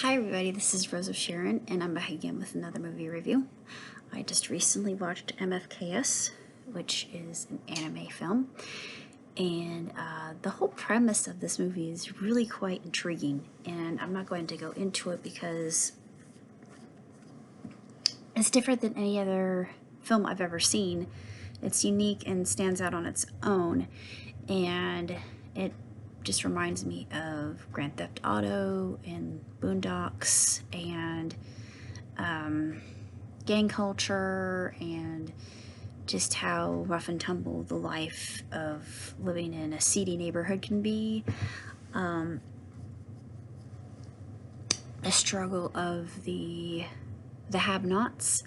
Hi everybody, this is Rose of Sharon, and I'm back again with another movie review. I just recently watched MFKS, which is an anime film, and the whole premise of this movie is really quite intriguing, and I'm not going to go into it because it's different than any other film I've ever seen. It's unique and stands out on its own, and it just reminds me of Grand Theft Auto and Boondocks and gang culture and just how rough and tumble the life of living in a seedy neighborhood can be. The struggle of the have-nots.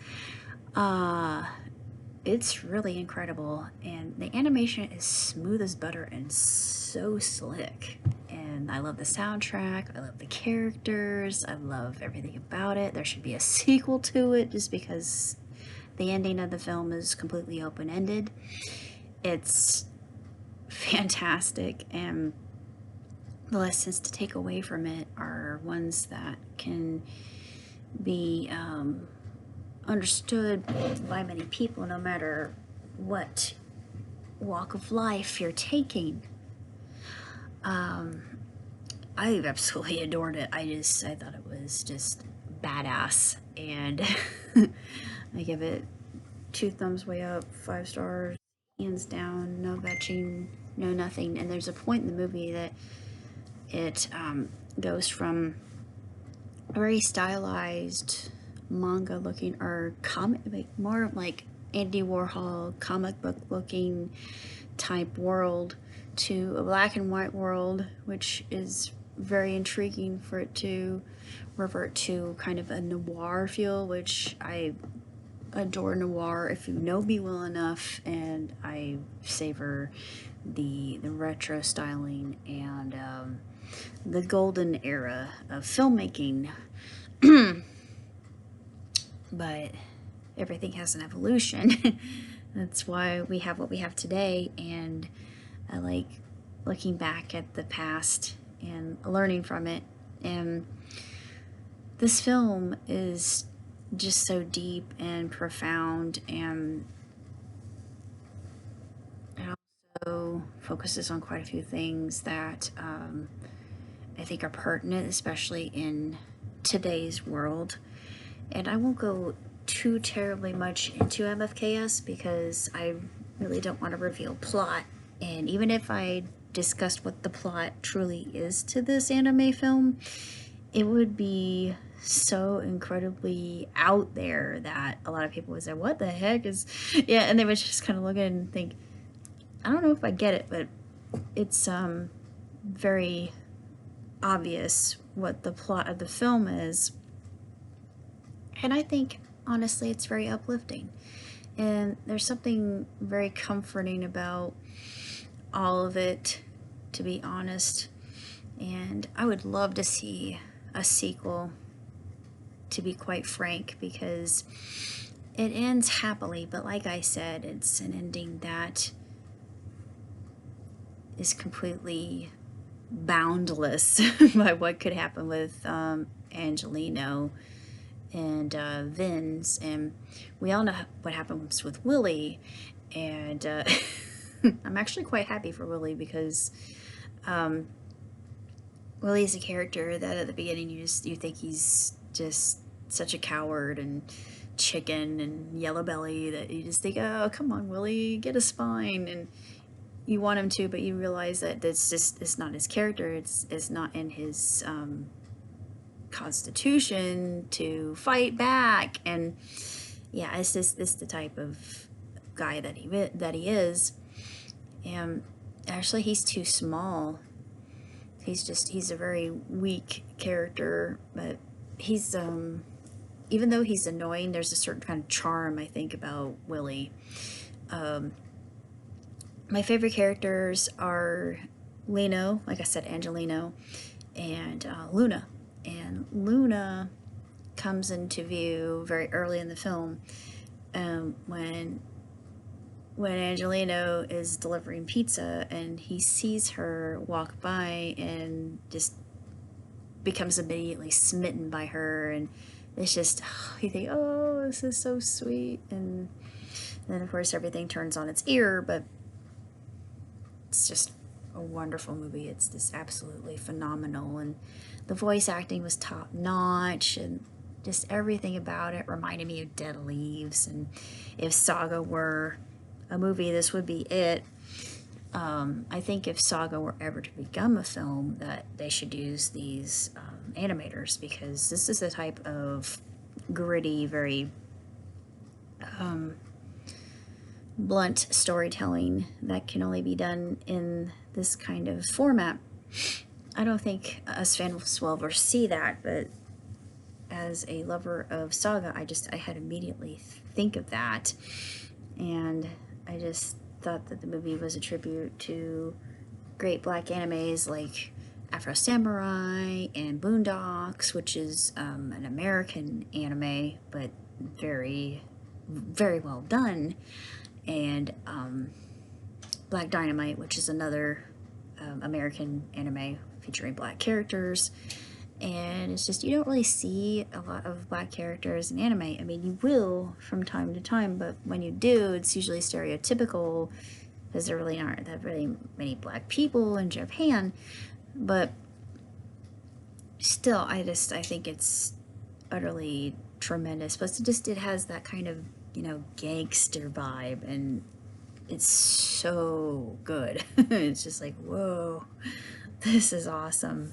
It's really incredible, and the animation is smooth as butter and so slick. And I love the soundtrack, I love the characters, I love everything about it. There should be a sequel to it just because the ending of the film is completely open-ended. It's fantastic, and the lessons to take away from it are ones that can be understood by many people, no matter what walk of life you're taking. I absolutely adored it. I thought it was just badass, and I give it 2 thumbs way up, 5 stars, hands down, no vetching, no nothing. And there's a point in the movie that it goes from a very stylized manga looking, or comic, like more like Andy Warhol comic book looking type world, to a black and white world, which is very intriguing for it to revert to kind of a noir feel, which I adore noir if you know me well enough, and I savor the retro styling and the golden era of filmmaking. But everything has an evolution. That's why we have what we have today, and I like looking back at the past and learning from it. And this film is just so deep and profound, and it also focuses on quite a few things that I think are pertinent, especially in today's world. And I won't go too terribly much into MFKS because I really don't want to reveal plot. And even if I discussed what the plot truly is to this anime film, it would be so incredibly out there that a lot of people would say, what the heck is... Yeah, and they would just kind of look at it and think, I don't know if I get it, but it's very obvious what the plot of the film is. And I think, honestly, it's very uplifting. And there's something very comforting about all of it, to be honest. And I would love to see a sequel, to be quite frank, because it ends happily. But like I said, it's an ending that is completely boundless by what could happen with Angelino and Vince, and we all know what happens with Willie, and I'm actually quite happy for Willie, because Willie's a character that at the beginning you think he's just such a coward and chicken and yellow belly, that you just think, oh, come on, Willie, get a spine, and you want him to, but you realize that it's not his character, it's not in his constitution to fight back. And yeah, it's the type of guy that he is. And actually, he's too small. He's a very weak character, but he's even though he's annoying, there's a certain kind of charm, I think, about Willie. My favorite characters are Lino, like I said, Angelino, and Luna. And Luna comes into view very early in the film, when Angelino is delivering pizza and he sees her walk by and just becomes immediately smitten by her, and it's just, you think, oh, this is so sweet. And then of course everything turns on its ear, but it's just a wonderful movie. It's just absolutely phenomenal, and the voice acting was top notch, and just everything about it reminded me of Dead Leaves. And if Saga were a movie, this would be it. I think if Saga were ever to become a film, that they should use these animators, because this is the type of gritty, very blunt storytelling that can only be done in this kind of format. I don't think us fans will ever see that, but as a lover of Saga, I had immediately think of that, and I just thought that the movie was a tribute to great black animes like Afro Samurai and Boondocks, which is an American anime, but very, very well done, and Black Dynamite, which is another American anime featuring black characters. And it's just, you don't really see a lot of black characters in anime. I mean, you will from time to time, but when you do, it's usually stereotypical, because there really aren't that very many black people in Japan. But still, I think it's utterly tremendous. Plus, it has that kind of, gangster vibe, and it's so good. It's just like, whoa, this is awesome.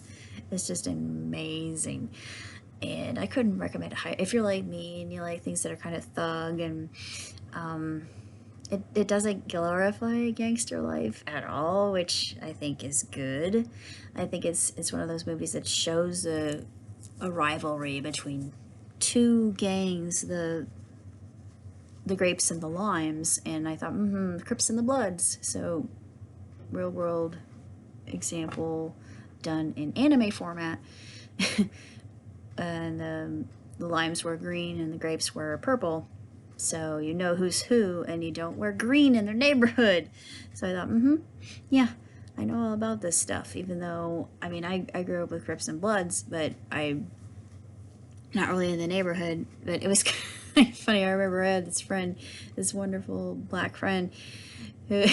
It's just amazing, and I couldn't recommend it higher. If you're like me and you like things that are kind of thug, and it doesn't glorify gangster life at all, which I think is good. I think it's one of those movies that shows a rivalry between two gangs, the Grapes and the Limes, and I thought, the Crips and the Bloods. So, real world example done in anime format. And the limes were green and the grapes were purple, so you know who's who, and you don't wear green in their neighborhood. So I thought, yeah, I know all about this stuff, even though, I mean, I grew up with Crips and Bloods, but I'm not really in the neighborhood. But it was kind of funny. I remember I had this friend, this wonderful black friend, who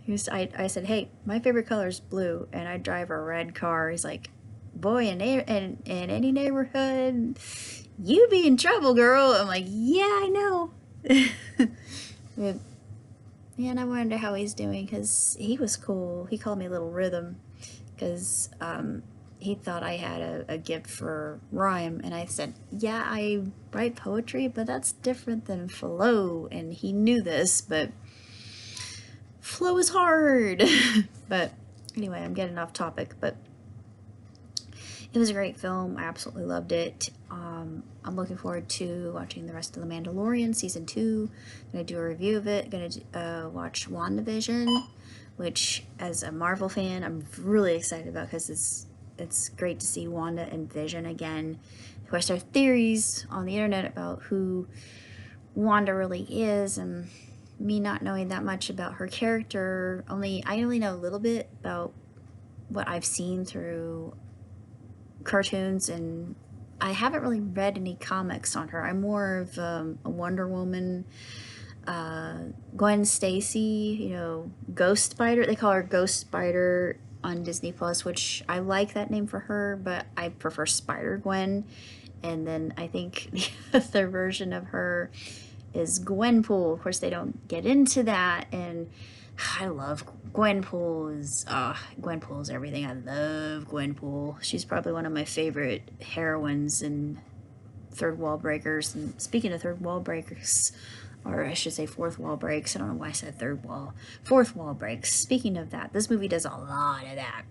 I said, hey, my favorite color is blue, and I drive a red car. He's like, boy, in any neighborhood, you be in trouble, girl. I'm like, yeah, I know. But, man, I wonder how he's doing, because he was cool. He called me Little Rhythm, because he thought I had a gift for rhyme, and I said, yeah, I write poetry, but that's different than flow, and he knew this, but flow is hard. But anyway, I'm getting off topic, but it was a great film. I absolutely loved it. I'm looking forward to watching the rest of The Mandalorian Season 2. I'm going to do a review of it. Going to watch WandaVision, which, as a Marvel fan, I'm really excited about, because it's great to see Wanda and Vision again. Of course, there are theories on the internet about who Wanda really is, and me not knowing that much about her character. I only know a little bit about what I've seen through cartoons, and I haven't really read any comics on her. I'm more of a Wonder Woman, Gwen Stacy, Ghost Spider. They call her Ghost Spider on Disney Plus, which I like that name for her, but I prefer Spider Gwen. And then I think the other version of her is Gwenpool. Of course, they don't get into that, and I love Gwenpool. Gwenpool is everything. I love Gwenpool. She's probably one of my favorite heroines in Third Wall Breakers. And speaking of Third Wall Breakers, or I should say Fourth Wall Breaks. I don't know why I said third wall. Fourth Wall Breaks. Speaking of that, this movie does a lot of that.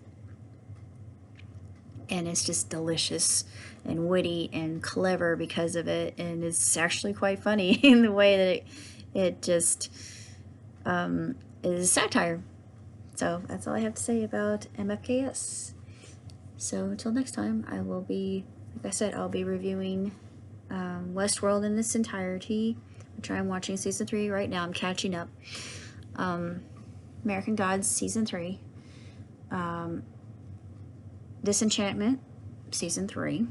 And it's just delicious and witty and clever because of it, and it's actually quite funny in the way that it just is satire. So that's all I have to say about MFKS. So until next time, I will be, like I said, I'll be reviewing Westworld in its entirety, which I'm watching Season 3 right now. I'm catching up. American Gods Season 3. Disenchantment, season 3.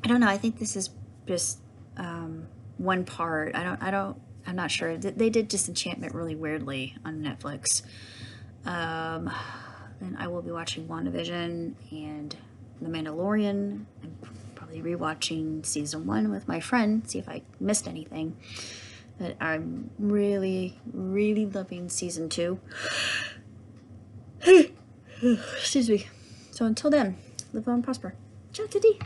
I don't know. I think this is just one part. I'm not sure. They did Disenchantment really weirdly on Netflix. Then I will be watching WandaVision and The Mandalorian. I'm probably rewatching season 1 with my friend, see if I missed anything. But I'm really, really loving season 2. Excuse me. So until then, live on and prosper. Ciao, Titi.